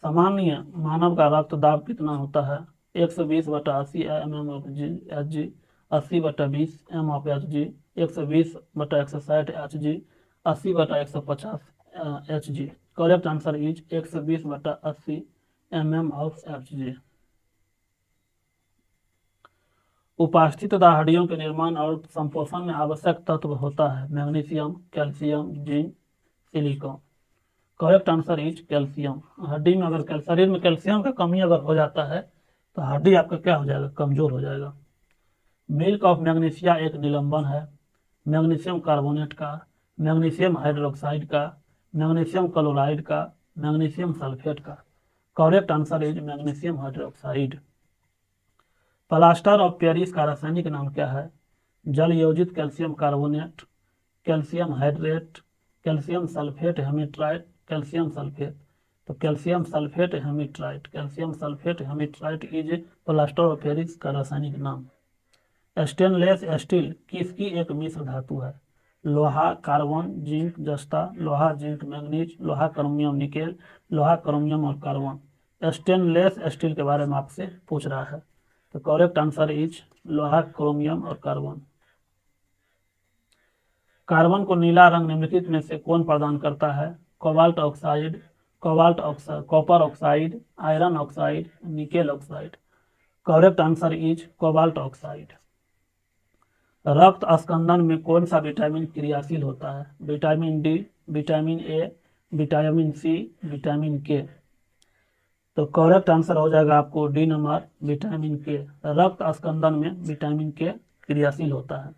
सामान्य मानव का रक्तदाब कितना होता है, 120/80 mmHg, 80/20 mmHg, 120/160 Hg, 80/150 Hg। Correct answer is 120/80 mmHg। उपास्थित हड्डियों के निर्माण और संपोषण में आवश्यक तत्व होता है, magnesium, calcium, zinc, silicon. Correct answer is calcium. हड्डी में अगर शरीर में कैल्शियम का कमी अगर हो जाता है तो हड्डी आपका क्या हो जाएगा, कमजोर हो जाएगा। मिल्क ऑफ मैग्नीशिया एक निलंबन है, मैग्नीशियम कार्बोनेट का, मैग्नीशियम हाइड्रोक्साइड का, मैग्नीशियम क्लोराइड का, मैग्नीशियम सल्फेट का। Correct answer is magnesium hydroxide. Plaster of Paris का रासायनिक नाम क्या है, जल योजित calcium carbonate, calcium hydrate, calcium sulphate hemihydrate, calcium sulphate. तो calcium sulphate hemihydrate, calcium sulphate hemihydrate is plaster of Paris का रासायनिक नाम। स्टेनलेस स्टील किसकी एक मिश्र धातु है, लोहा, कार्बन, जिंक, जस्ता, लोहा, जिंक, मैंगनीज, लोहा, क्रोमियम, निकेल, लोहा, क्रोमियम और कार्बन। स्टेनलेस स्टील के बारे में आपसे पूछ रहा है। तो करेक्ट आंसर इज लोहा, क्रोमियम और कार्बन। कार्बन को नीला रंग निम्नलिखित में से कौन प्रदान करता है, cobalt oxide, copper oxide, iron oxide, nickel oxide. Correct answer is cobalt oxide. रक्त स्कंदन में कौन सा विटामिन क्रियाशील होता है, vitamin D, vitamin A, vitamin C, vitamin K. तो करेक्ट आंसर हो जाएगा आपको डी नंबर, विटामिन के। रक्त स्कंदन में विटामिन के क्रियाशील होता है।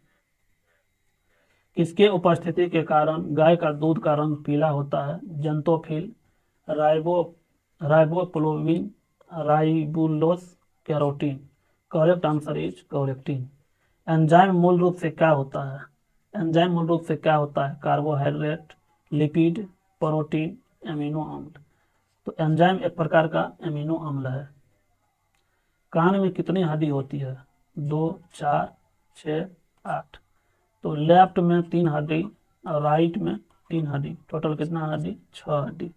किसके उपस्थिति के कारण गाय का दूध का रंग पीला होता है, xanthophyll, riboflavin, ribulose, carotene. Correct answer is carotene. Enzyme मूल रूप से क्या होता है, एंजाइम मूल रूप से क्या होता है, कार्बोहाइड्रेट, लिपिड, प्रोटीन, एमिनो अम्ल। तो एंजाइम एक प्रकार का एमिनो अम्ल है। कान में कितनी हड्डी होती है? 2, 4, 6, 8। तो लेफ्ट में 3 हड्डी और राइट में 3 हड्डी, टोटल कितना हड्डी? 6 हड्डी।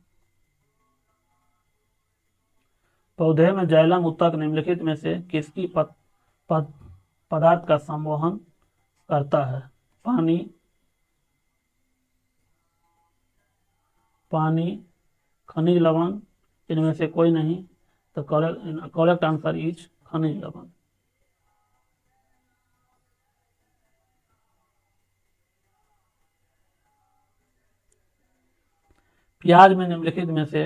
पौधे में जाइलम उत्तक निम्नलिखित में से किसकी पदार्थ का संवहन करता है? पानी, खनिज लवण, इनमें से कोई नहीं। तो करेक्ट आंसर इज खनिज लवण। प्याज में निम्नलिखित में से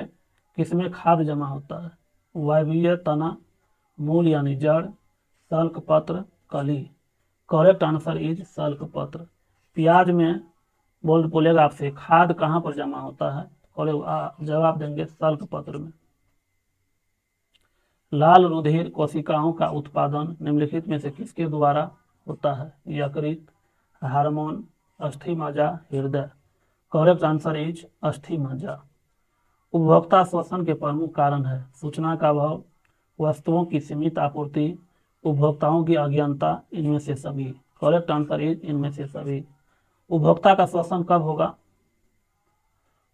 किसमें खाद जमा होता है? वायवीय तना, मूल यानी जड़, सल्क पत्र, कली। करेक्ट आंसर इज सल्क पत्र। प्याज में बोलेगा आपसे खाद कहाँ पर जमा होता है? जवाब देंगे सल्क पत्र में। लाल रुधिर कोशिकाओं का उत्पादन निम्नलिखित में से किसके द्वारा होता है? यकृत, हार्मोन, अस्थि मज्जा, हृदय। करेक्ट आंसर इज अस्थि मज्जा। उपभोक्ता शोषण के प्रमुख कारण है सूचना का अभाव, वस्तुओं की सीमित आपूर्ति, उपभोक्ताओं की अज्ञानता, इनमें से सभी। करेक्ट आंसर इज इनमें से सभी। उपभोक्ता का शोषण कब होगा?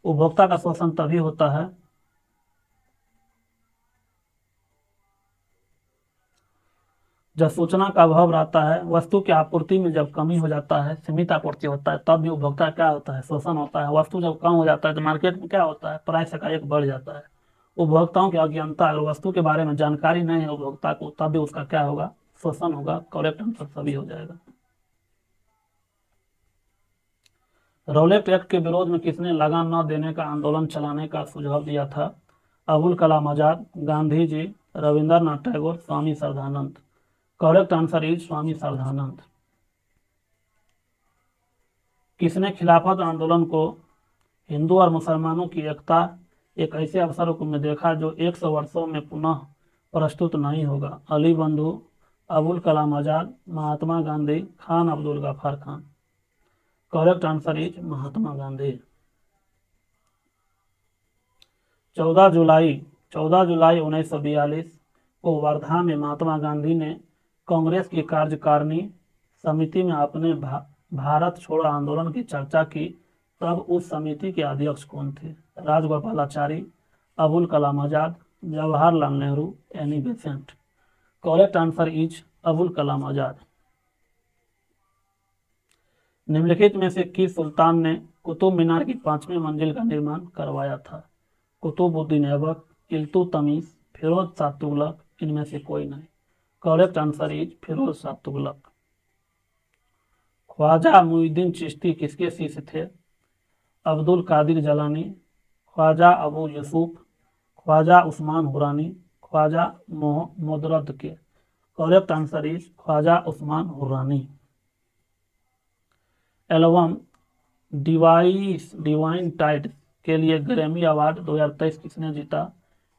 उपभोक्ता का शोषण तभी होता है जब सूचना का अभाव रहता है, वस्तु की आपूर्ति में जब कमी हो जाता है, सीमित आपूर्ति होता है, तब भी उपभोक्ता क्या होता है? शोषण होता है। वस्तु जब कम हो जाता है तो मार्केट में क्या होता है? प्राइस एकाएक बढ़ जाता है। उपभोक्ताओं की अज्ञानता, अगर वस्तु के बारे में जानकारी नहीं है उपभोक्ता को, तब भी उसका क्या होगा? शोषण होगा। करेक्ट आंसर सभी हो जाएगा। रौलेट एक्ट के विरोध में किसने लगान न देने का आंदोलन चलाने का सुझाव दिया था? अबुल कलाम आजाद, Gandhi ji, Rabindranath Tagore, Swami Shraddhanand. Correct answer is Swami Shraddhanand. किसने खिलाफत आंदोलन को हिंदू और मुसलमानों की एकता एक ऐसे अवसर में देखा जो 100 वर्षों में पुनः प्रस्तुत नहीं होगा? Ali Bandhu, Abul Kalam Azad, Mahatma Gandhi, Khan Abdul Ghaffar Khan. Correct answer is Mahatma Gandhi. 14 जुलाई 1942 को वर्धा में महात्मा गांधी ने कांग्रेस की कार्यकारिणी समिति में अपने भारत छोड़ो आंदोलन की चर्चा की। तब उस समिति के अध्यक्ष कौन थे? Rajagopalachari, Abul Kalam Azad, Jawaharlal Nehru, Annie Besant. Correct answer is Abul Kalam Azad. निम्नलिखित में से किस सुल्तान ने कुतुब मीनार की 5वीं मंजिल का निर्माण करवाया था? कुतुबुद्दीन ऐबक, इल्तुतमिश, फिरोज शाह तुगलक, इनमें से कोई नहीं। Correct answer is Firoz Shah Tughlaq. Khwaja Muinuddin Chishti किसके शिष्य थे? अब्दुल कादिर जलानी, ख्वाजा अबू यूसुफ, ख्वाजा उस्मान हुरानी, ख्वाजा मोदरद के। Correct answer is Khwaja Usman Harooni. Album divine tide के लिए ग्रैमी अवार्ड 2023 किसने जीता?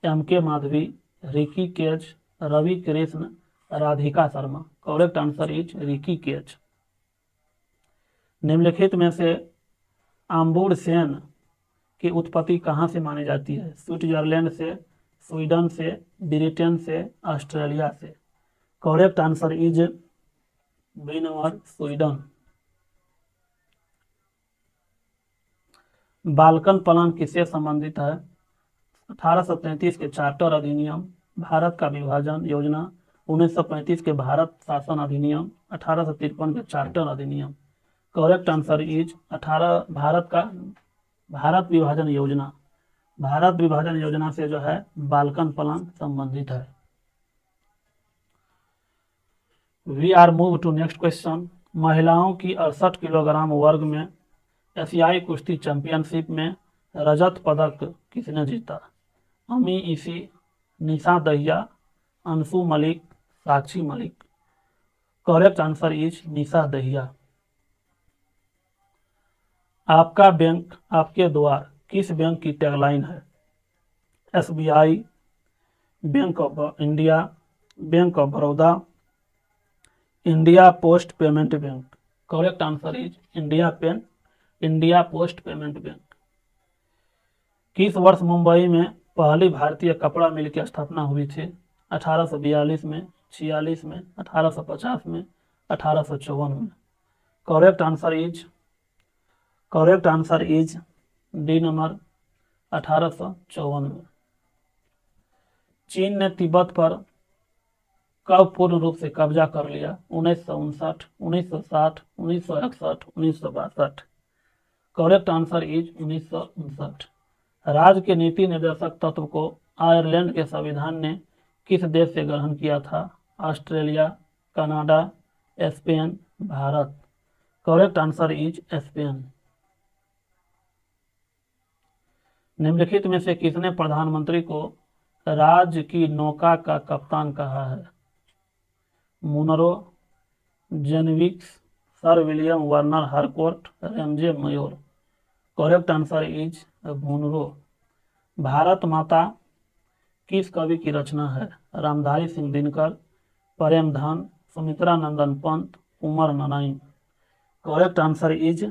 M K. Madhavi, Ricky Kej, Ravi Krishna, Radhika Sharma. Correct answer is Ricky Kej. निम्नलिखित में से आम्बुड सेन की उत्पत्ति कहाँ से मानी जाती है? स्विट्जरलैंड से, स्वीडन से, ब्रिटेन से, ऑस्ट्रेलिया से। Correct answer is B number Sweden. Balkan plan किससे संबंधित है? 1833 के चार्टर अधिनियम, भारत का विभाजन योजना, 1935 के भारत शासन अधिनियम, 1853 के चार्टर अधिनियम। करेक्ट आंसर इज भारत विभाजन योजना। भारत विभाजन योजना से जो है बाल्कन प्लान संबंधित है। We are move to next question. महिलाओं की 68 किलोग्राम वर्ग में एशियाई कुश्ती चैंपियनशिप में रजत पदक किसने जीता? अमी इसी, निशा Dahiya, Anshu Malik, Sakshi Malik. Correct answer is निशा दहिया। आपका बैंक आपके द्वार किस बैंक की टैगलाइन है? SBI, bank of India, bank of Baroda, India post payment bank. Correct answer is India post payment bank. किस वर्ष मुंबई में पहली भारतीय कपड़ा मिल की स्थापना हुई थी? 1842 में, 46 में, 1850 में, 1854 में। Correct answer is D number 1854 में। चीन ने तिब्बत पर कब पूर्ण रूप से कब्जा कर लिया? 1959, 1960, 1961, 1962। Correct answer is 1959। राज्य के नीति निर्देशक तत्व को आयरलैंड के संविधान ने किस देश से ग्रहण किया था? Australia, Canada, Spain, Bharat. Correct answer is Spain. निम्नलिखित में से किसने प्रधानमंत्री को राज्य की नौका का कप्तान कहा है? मुनरो, जेनविक्स, sir William Werner Harcourt, Ramsay Muir. Correct answer is Munro. Bharat Mata किस कवि की रचना है? Ramdhari Singh Dinkar, Premghan, Sumitra Nandan Pant, Kunwar Narayan. Correct answer is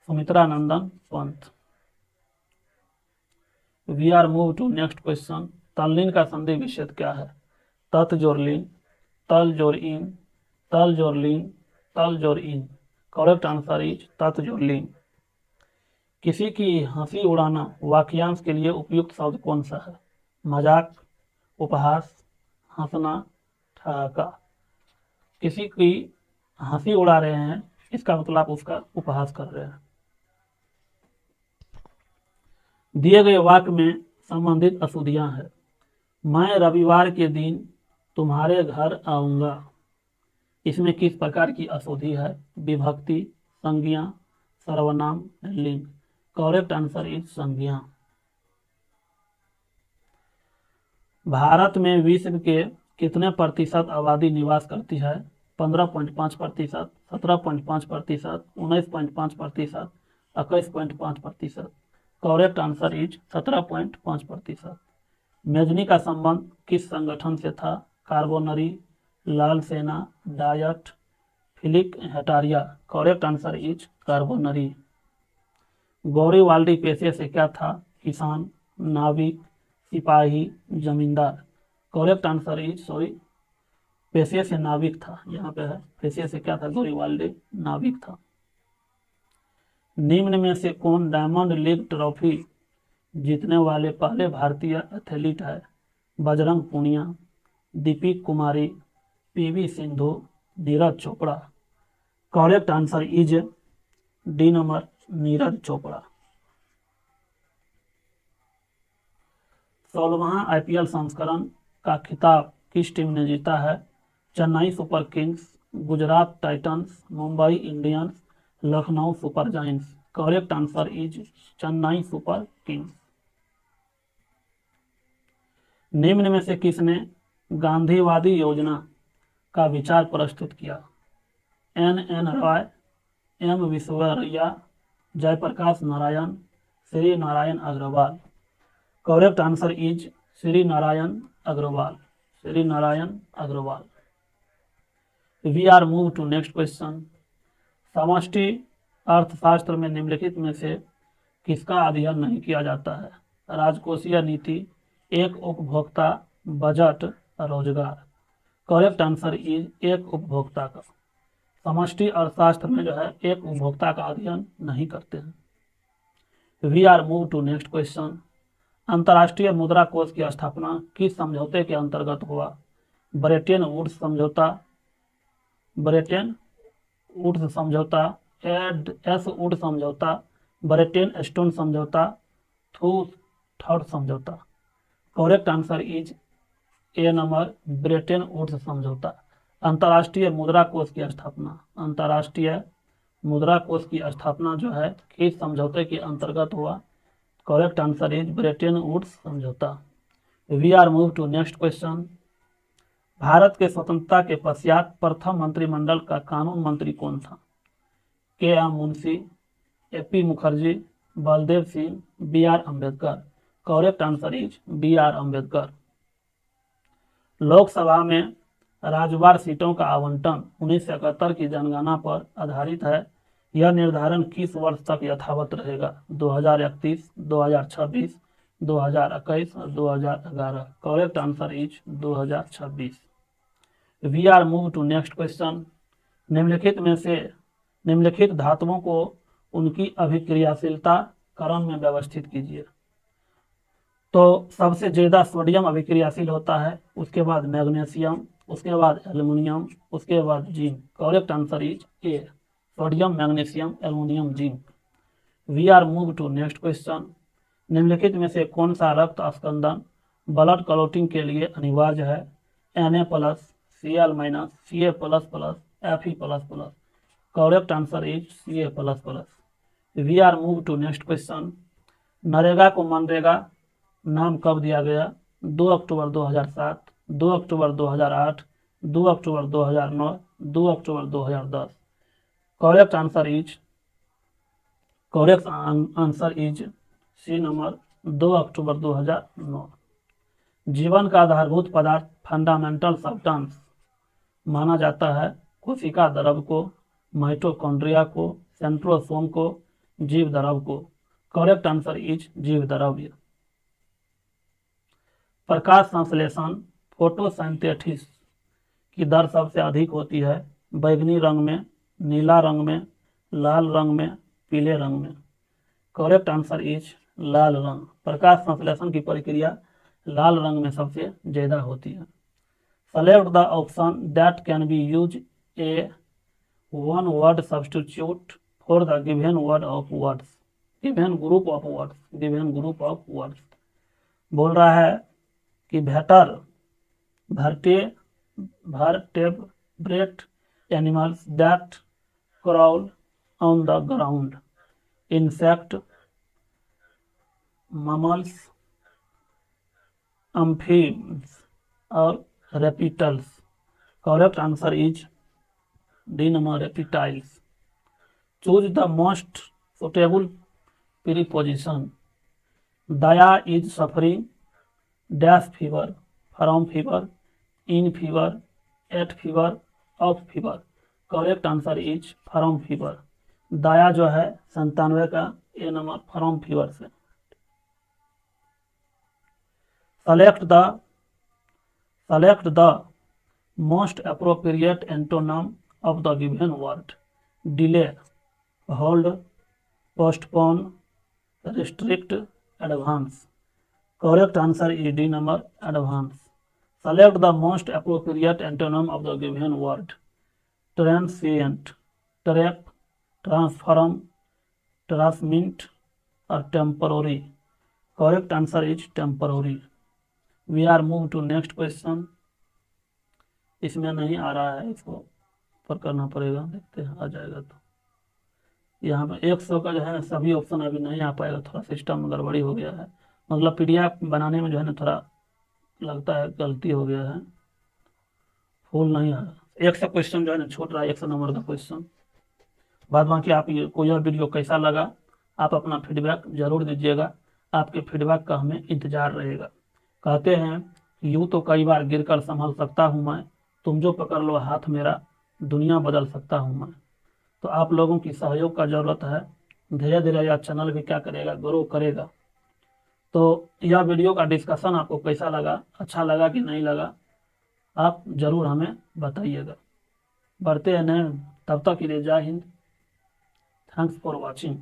Sumitra Nandan Pant. We are move to next question. तल्लीन का संधि विच्छेद क्या है? तत् जोड़ लीन, तल जोड़ इन, तल जोड़ लीन, तल जोड़ इन। करेक्ट आंसर इज तत् जोड़ लीन। किसी की हंसी उड़ाना वाक्यांश के लिए उपयुक्त शब्द कौन सा है? मजाक, उपहास, हंसना, ठहाका। किसी की हंसी उड़ा रहे हैं, इसका मतलब आप उसका उपहास कर रहे हैं। दिए गए वाक्य में संबंधित अशुद्धियां हैं। मैं रविवार के दिन तुम्हारे घर आऊंगा। इसमें किस प्रकार की अशुद्धि है? विभक्ति, संज्ञा, सर्वनाम, लिंग। करेक्ट आंसर इज संज्ञा। भारत में विश्व के कितने प्रतिशत आबादी निवास करती है? 15.5%, 17.5%, 19.5%, 21.5%। Correct answer is 17.5%। मेजनी का संबंध किस संगठन से था? कार्बोनरी, लाल सेना, Diet, Philike Hetaireia. Correct answer is Carbonari. Garibaldi पेशे से क्या था? किसान, नाविक, सिपाही, जमींदार। करेक्ट आंसर इज पेशे से नाविक था। यहाँ पे है पेशे से क्या था? गौरीवाल्डी नाविक था। निम्न में से कौन डायमंड लीग ट्रॉफी जीतने वाले पहले भारतीय एथलीट है? Bajrang Punia, Deepika Kumari, P V Sindhu, Neeraj Chopra. Correct answer is D number Neeraj Chopra. 16वां आईपीएल संस्करण का खिताब किस टीम ने जीता है? Chennai super kings, Gujarat titans, Mumbai Indians, Lucknow super giants. Correct answer is Chennai super kings. निम्न में से किसने गांधीवादी योजना का विचार प्रस्तुत किया? N Roy, M Visvesvaraya, Jayaprakash Narayan, Shri Narayan Agarwal. Correct answer is Shri Narayan Agarwal. Shri Narayan Agarwal. We are move to next question. समष्टि अर्थशास्त्र में निम्नलिखित में से किसका अध्ययन नहीं किया जाता है? राजकोषीय नीति, एक उपभोक्ता, बजट, रोजगार। करेक्ट आंसर इज एक उपभोक्ता का। समष्टि अर्थशास्त्र में जो है एक उपभोक्ता का अध्ययन नहीं करते हैं। We are move to next question. अंतर्राष्ट्रीय मुद्रा कोष की स्थापना किस समझौते के अंतर्गत हुआ? ब्रेटन वुड्स समझौता, ब्रेटन वुड्स समझौता, एस वुड समझौता, ब्रेटन स्टोन समझौता, थर्ड समझौता। Correct answer is A number Bretton Woods समझौता। अंतर्राष्ट्रीय मुद्रा कोष की स्थापना, अंतर्राष्ट्रीय मुद्रा कोष की स्थापना जो है किस समझौते के अंतर्गत हुआ? Correct answer is Bretton Woods समझौता। We are move to next question. Bharat के स्वतंत्रता के पश्चात प्रथम मंत्रिमंडल का कानून मंत्री कौन था? K M Munshi, AP Mukherjee, Baldev Singh, B R Ambedkar. Correct answer is B R Ambedkar. Lok Sabha में राज्यवार सीटों का आवंटन 1971 की जनगणना पर आधारित है। यह निर्धारण किस वर्ष तक यथावत रहेगा? 2031, 2026, 2021 और 2011। Correct answer is 2026। We are move to next question. निम्नलिखित धातुओं को उनकी अभिक्रियाशीलता क्रम में व्यवस्थित कीजिए। तो सबसे ज्यादा सोडियम अभिक्रियाशील होता है, उसके बाद मैग्नीशियम, उसके बाद एल्युमिनियम, उसके बाद zinc. Correct answer is A, sodium, magnesium, aluminium, zinc. We are move to next question. निम्नलिखित में से कौन सा रक्त स्कंदन ब्लड क्लॉटिंग के लिए अनिवार्य है? Na+, Cl-, Ca++, Fe++। Correct answer is Ca++। We are move to next question. NREGA को मनरेगा नाम कब दिया गया? 2 October 2007, 2 October 2008, 2 October 2009, 2 October 2010। Correct answer is C number, 2 October 2009। जीवन का आधारभूत पदार्थ फंडामेंटल सब्सटेंस माना जाता है कोशिका द्रव को, माइटोकॉन्ड्रिया को, सेंट्रोसोम को, जीव द्रव को। करेक्ट आंसर इज जीव द्रव्य। प्रकाश संश्लेषण फोटोसिंथेसिस की दर सबसे अधिक होती है बैगनी रंग में, नीला रंग में, लाल रंग में, पीले रंग में। करेक्ट आंसर इज लाल रंग। प्रकाश संश्लेषण की प्रक्रिया लाल रंग में सबसे ज्यादा होती है। Select the option that can be use A one word substitute for the given word of words, given group of words, given group of words. बोल रहा है कि better vertebrate animals that crawl on the ground, insect, mammals, amphibians और reptiles। Correct answer is D number, reptiles। Choose the most suitable preposition। Daya is suffering dash fever, from fever, in fever, at fever, of fever। Correct answer is from fever. दाया जो है 97 का, ए number, from fever से। Select the most appropriate antonym of the given word. Delay, hold, postpone, restrict, advance. Correct answer is D number, advance। Select the most appropriate antonym of the given word। Transient, trap, transform, transmit और temporary। Correct answer is temporary। We are move to next question। इसमें नहीं आ रहा है, इसको पर करना पड़ेगा, देखते हैं आ जाएगा तो। यहाँ पर 100 का जो है ना सभी ऑप्शन अभी नहीं आ पाएगा, थोड़ा सिस्टम गड़बड़ी हो गया है, मतलब पीडीएफ बनाने में जो है ना थोड़ा लगता है गलती हो गया है, फुल नहीं आ रहा। 100 क्वेश्चन जो है ना छूट रहा है, 100 नंबर का क्वेश्चन। बाद बाकी आप ये कोई और वीडियो कैसा लगा आप अपना फीडबैक जरूर दीजिएगा, आपके फीडबैक का हमें इंतजार रहेगा। कहते हैं यूँ तो कई बार गिर कर संभल सकता हूँ मैं, तुम जो पकड़ लो हाथ मेरा दुनिया बदल सकता हूँ मैं। तो आप लोगों की सहयोग का ज़रूरत है, धीरे धीरे यह चैनल भी क्या करेगा, ग्रो करेगा। तो यह वीडियो का डिस्कशन आपको कैसा लगा, अच्छा लगा कि नहीं लगा, आप ज़रूर हमें बताइएगा। बढ़ते हैं, तब तक के लिए जय हिंद। Thanks for watching.